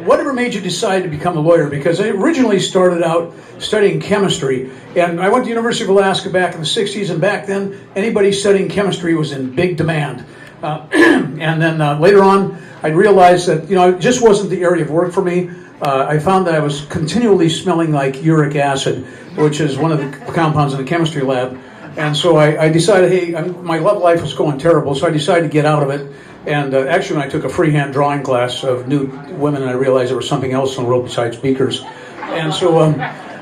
whatever made you decide to become a lawyer? Because I originally started out studying chemistry, and I went to the University of Alaska back in the 60s, and back then, anybody studying chemistry was in big demand. And then later on, I realized that, it just wasn't the area of work for me. I found that I was continually smelling like uric acid, which is one of the compounds in the chemistry lab. And so I decided, hey, my love life was going terrible, so I decided to get out of it. And actually, when I took a freehand drawing class of nude women, I realized there was something else in the world besides beakers. And so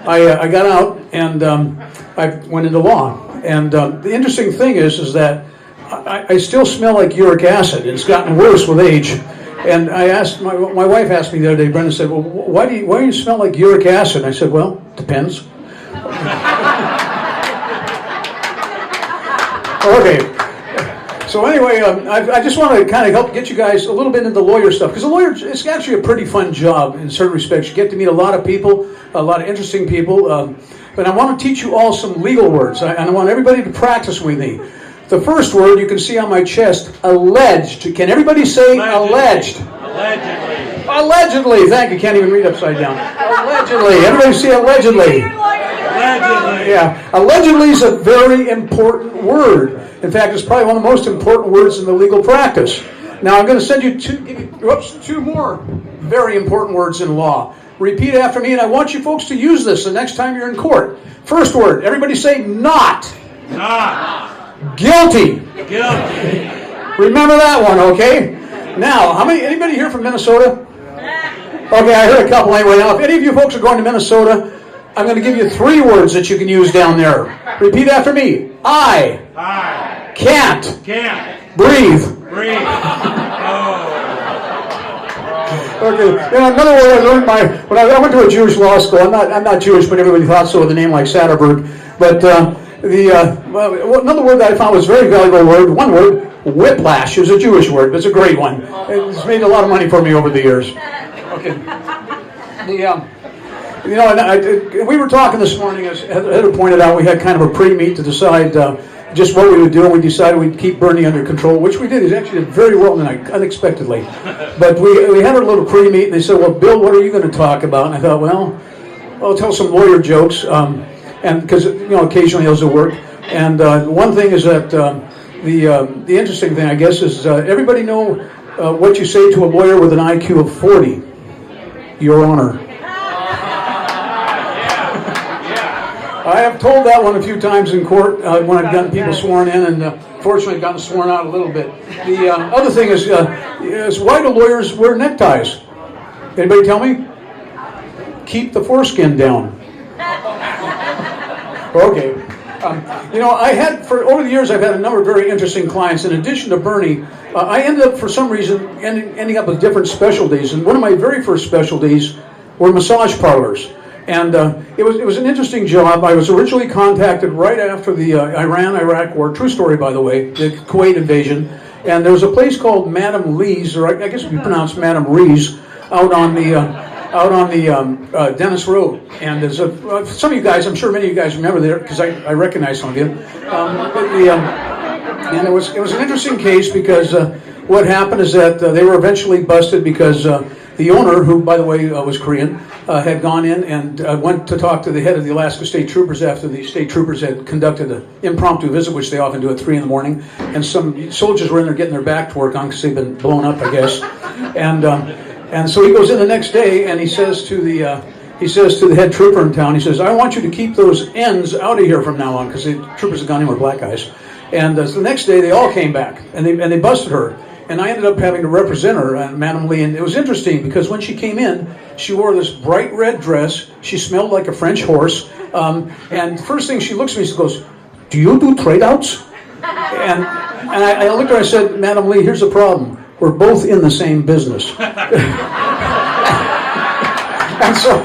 I got out, and I went into law. And the interesting thing is that I still smell like uric acid. It's gotten worse with age. And I asked, my wife asked me the other day, Brenda said, well, why do you smell like uric acid? And I said, well, depends. Okay. So anyway, I just want to kind of help get you guys a little bit into lawyer stuff, because a lawyer, it's actually a pretty fun job in certain respects. You get to meet a lot of people, a lot of interesting people, but I want to teach you all some legal words, and I want everybody to practice with me. The first word you can see on my chest, alleged. Can everybody say alleged? Allegedly. Allegedly. Thank you. Can't even read upside down. Allegedly. Everybody say allegedly. Allegedly. Yeah. Allegedly is a very important word. In fact, it's probably one of the most important words in the legal practice. Now, I'm going to send you two more very important words in law. Repeat after me, and I want you folks to use this the next time you're in court. First word, everybody say not. Not. Guilty. Guilty. Remember that one, okay? Now, anybody here from Minnesota? Okay, I heard a couple anyway. Now, if any of you folks are going to Minnesota, I'm going to give you 3 words that you can use down there. Repeat after me. I can't breathe. Okay. Another word I learned when I went to a Jewish law school. I'm not Jewish, but everybody thought so with a name like Satterberg. But another word that I found was a very valuable word. One word, whiplash, is a Jewish word, but it's a great one. It's made a lot of money for me over the years. Okay. We were talking this morning, as Heather pointed out, we had kind of a pre-meet to decide just what we would do, and we decided we'd keep Bernie under control, which we did. He actually did very well tonight, unexpectedly. But we had a little pre-meet, and they said, well, Bill, what are you going to talk about? And I thought, well, I'll tell some lawyer jokes, and because occasionally those will work. And one thing is that the interesting thing, I guess, is everybody know what you say to a lawyer with an IQ of 40? Your Honor. I have told that one a few times in court when I've gotten people sworn in, and fortunately I've gotten sworn out a little bit. The other thing is why do lawyers wear neckties? Anybody tell me? Keep the foreskin down. Okay. Over the years I've had a number of very interesting clients. In addition to Bernie, I ended up for some reason ending up with different specialties, and one of my very first specialties were massage parlors. And it was an interesting job. I was originally contacted right after the Iran-Iraq war, true story by the way, the Kuwait invasion, and there was a place called Madame Lee's, or I guess it would be pronounced Madame Ree's, out on the Dennis Road. And there's some of you guys, I'm sure many of you guys remember there, because I recognize some of you. And it was an interesting case because what happened is that they were eventually busted because the owner, who by the way was Korean, had gone in and went to talk to the head of the Alaska State Troopers after the state troopers had conducted an impromptu visit, which they often do at 3 in the morning. And some soldiers were in there getting their back to work on because they've been blown up, I guess. And so he goes in the next day and he says to the head trooper in town, he says, I want you to keep those ends out of here from now on, because the troopers had gone in with black guys. And so the next day they all came back and they busted her. And I ended up having to represent her, Madame Lee. And it was interesting because when she came in, she wore this bright red dress. She smelled like a French horse. And first thing she looks at me, she goes, do you do trade outs? And I looked at her and I said, Madame Lee, here's the problem. We're both in the same business. And so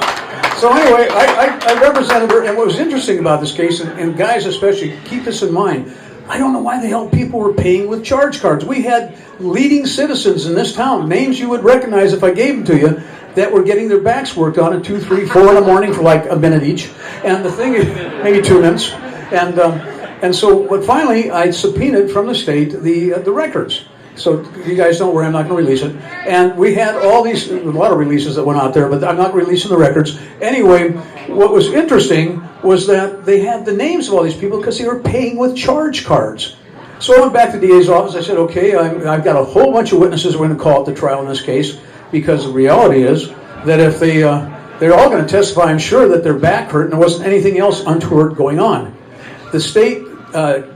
anyway, I represented her. And what was interesting about this case, and guys especially, keep this in mind, I don't know why the hell people were paying with charge cards. We had leading citizens in this town, names you would recognize if I gave them to you, that were getting their backs worked on at 2, 3, 4 in the morning for like a minute each. And the thing is, maybe 2 minutes. And so, but finally, I subpoenaed from the state the records. So you guys don't worry, I'm not going to release it. And we had a lot of releases that went out there, but I'm not releasing the records. Anyway, what was interesting was that they had the names of all these people because they were paying with charge cards. So I went back to the DA's office. I said, okay, I've got a whole bunch of witnesses we're going to call at the trial in this case, because the reality is that if they're all going to testify, I'm sure, that their back hurt and there wasn't anything else untoward going on. The state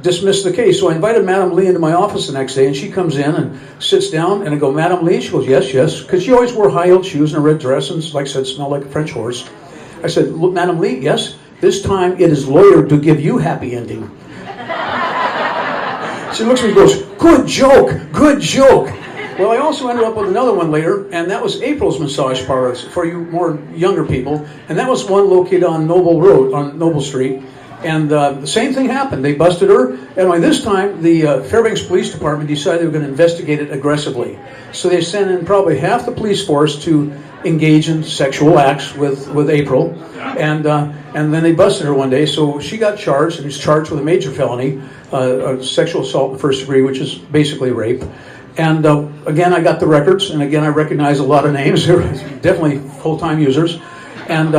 dismissed the case. So I invited Madam Lee into my office the next day, and she comes in and sits down, and I go, Madam Lee? She goes, yes, yes, because she always wore high-heeled shoes and a red dress, and like I said, smelled like a French horse. I said, look, Madam Lee, yes, this time it is lawyered to give you happy ending. She looks at me and goes, good joke, good joke. Well, I also ended up with another one later, and that was April's massage parlor for you more younger people, and that was one located on Noble Road, on Noble Street. And the same thing happened. They busted her, and by this time, the Fairbanks Police Department decided they were going to investigate it aggressively. So they sent in probably half the police force to engage in sexual acts with April, and then they busted her one day. So she got charged, and was charged with a major felony, sexual assault in the first degree, which is basically rape. And again, I got the records, and again, I recognize a lot of names. They're definitely full-time users. And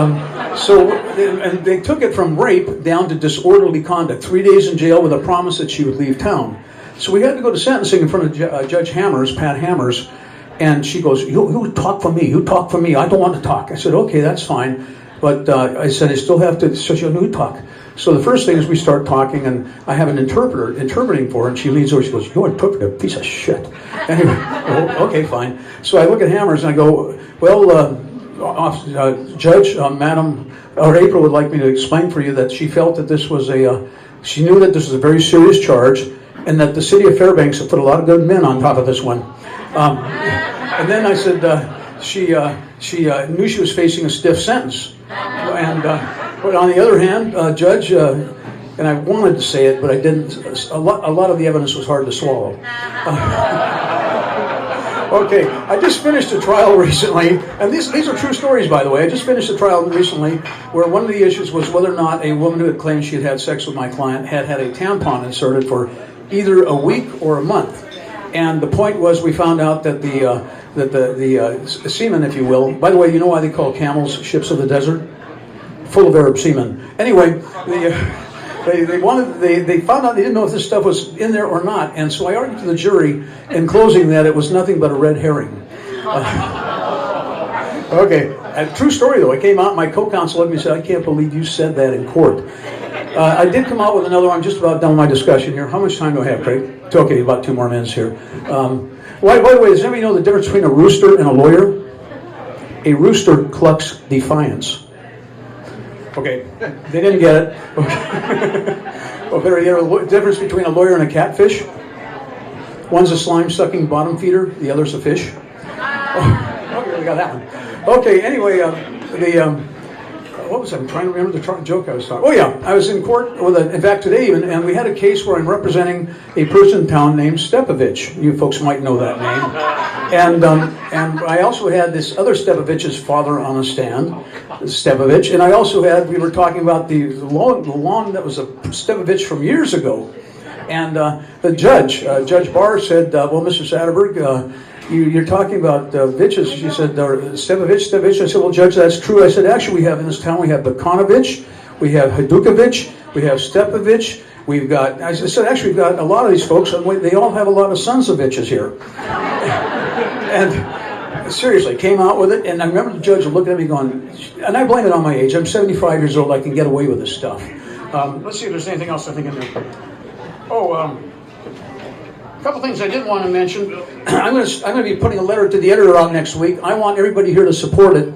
so they took it from rape down to disorderly conduct. 3 days in jail with a promise that she would leave town. So we had to go to sentencing in front of Judge Hammers, Pat Hammers, and she goes, you talk for me, you talk for me, I don't want to talk. I said, okay, that's fine. But I said, I still have to, so she goes, no, you talk. So the first thing is we start talking, and I have an interpreter interpreting for her, and she leans over, she goes, you're an interpreter, piece of shit. Anyway, oh, okay, fine. So I look at Hammers, and I go, well, Judge, Madam, or April would like me to explain for you that she felt that this was she knew that this was a very serious charge, and that the city of Fairbanks had put a lot of good men on top of this one. And then I said she knew she was facing a stiff sentence. And but on the other hand, Judge, and I wanted to say it, but I didn't. A lot of the evidence was hard to swallow. Okay, I just finished a trial recently, and these are true stories, by the way. I just finished a trial recently where one of the issues was whether or not a woman who had claimed she had had sex with my client had had a tampon inserted for either a week or a month. And the point was, we found out that the semen, if you will. By the way, you know why they call camels ships of the desert? Full of Arab semen. Anyway, They found out they didn't know if this stuff was in there or not, and so I argued to the jury in closing that it was nothing but a red herring. Okay, a true story though. I came out, my co-counsel looked at me and said, I can't believe you said that in court. I did come out with another one. I'm just about done with my discussion here. How much time do I have, Craig? It's okay, about 2 more minutes here. By the way, does anybody know the difference between a rooster and a lawyer? A rooster clucks defiance. Okay, they didn't get it. Well, better yet, the difference between a lawyer and a catfish? One's a slime-sucking bottom feeder, the other's a fish. Oh, okay, we got that one. Okay, anyway, what was I? I'm trying to remember the joke I was talking. Oh yeah, I was in court in fact today even, and we had a case where I'm representing a person in town named Stepovich. You folks might know that name. And I also had this other Stepovich's father on a stand, Stepovich, and I also had, we were talking about the lawn that was a Stepovich from years ago. And the judge, Judge Barr said, well, Mr. Satterberg, you're talking about Viches. She said, Stepovich. I said, well, Judge, that's true. I said, actually, we have in this town, we have Bakanovich, we have Hadukovich, we have Stepovich, we've got, I said, actually, we've got a lot of these folks, and they all have a lot of sons of bitches here. And seriously, came out with it, and I remember the judge looking at me going, and I blame it on my age. I'm 75 years old. I can get away with this stuff. Let's see if there's anything else I think in there. A couple things I did want to mention. I'm going to be putting a letter to the editor out next week. I want everybody here to support it.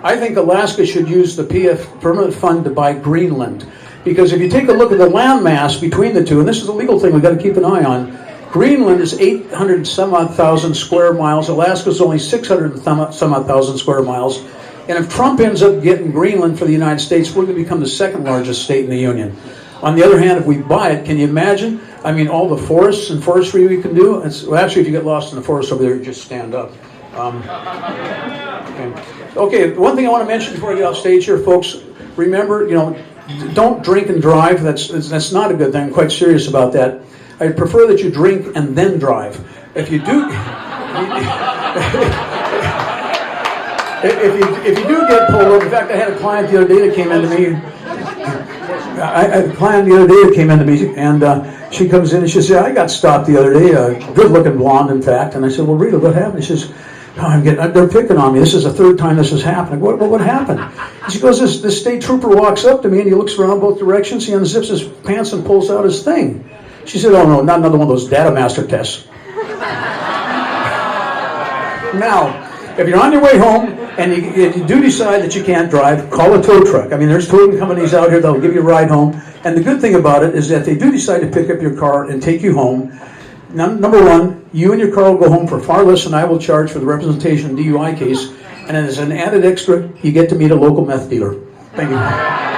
I think Alaska should use the PF Permanent Fund to buy Greenland. Because if you take a look at the land mass between the two, and this is a legal thing we've got to keep an eye on, Greenland is 800 some odd thousand square miles. Alaska is only 600 some odd thousand square miles. And if Trump ends up getting Greenland for the United States, we're going to become the second largest state in the Union. On the other hand, if we buy it, can you imagine? I mean, all the forests and forestry we can do. Well, actually, if you get lost in the forest over there, you just stand up. Okay, one thing I want to mention before I get off stage here, folks. Remember, don't drink and drive. That's not a good thing. I'm quite serious about that. I prefer that you drink and then drive. if you do, if you do get pulled over, in fact, I had a client the other day that came into me. I had a client the other day that came into me, and she comes in and she says, I got stopped the other day, a good-looking blonde, in fact. And I said, well, Rita, what happened? She says, oh, they're picking on me. This is the third time this has happened. What happened? And she goes, this state trooper walks up to me and he looks around both directions. He unzips his pants and pulls out his thing. She said, oh no, not another one of those data master tests. Now, if you're on your way home and if you do decide that you can't drive, call a tow truck. I mean, there's towing companies out here that'll give you a ride home. And the good thing about it is that they do decide to pick up your car and take you home. Number one, you and your car will go home for far less than I will charge for the representation DUI case. And as an added extra, you get to meet a local meth dealer. Thank you.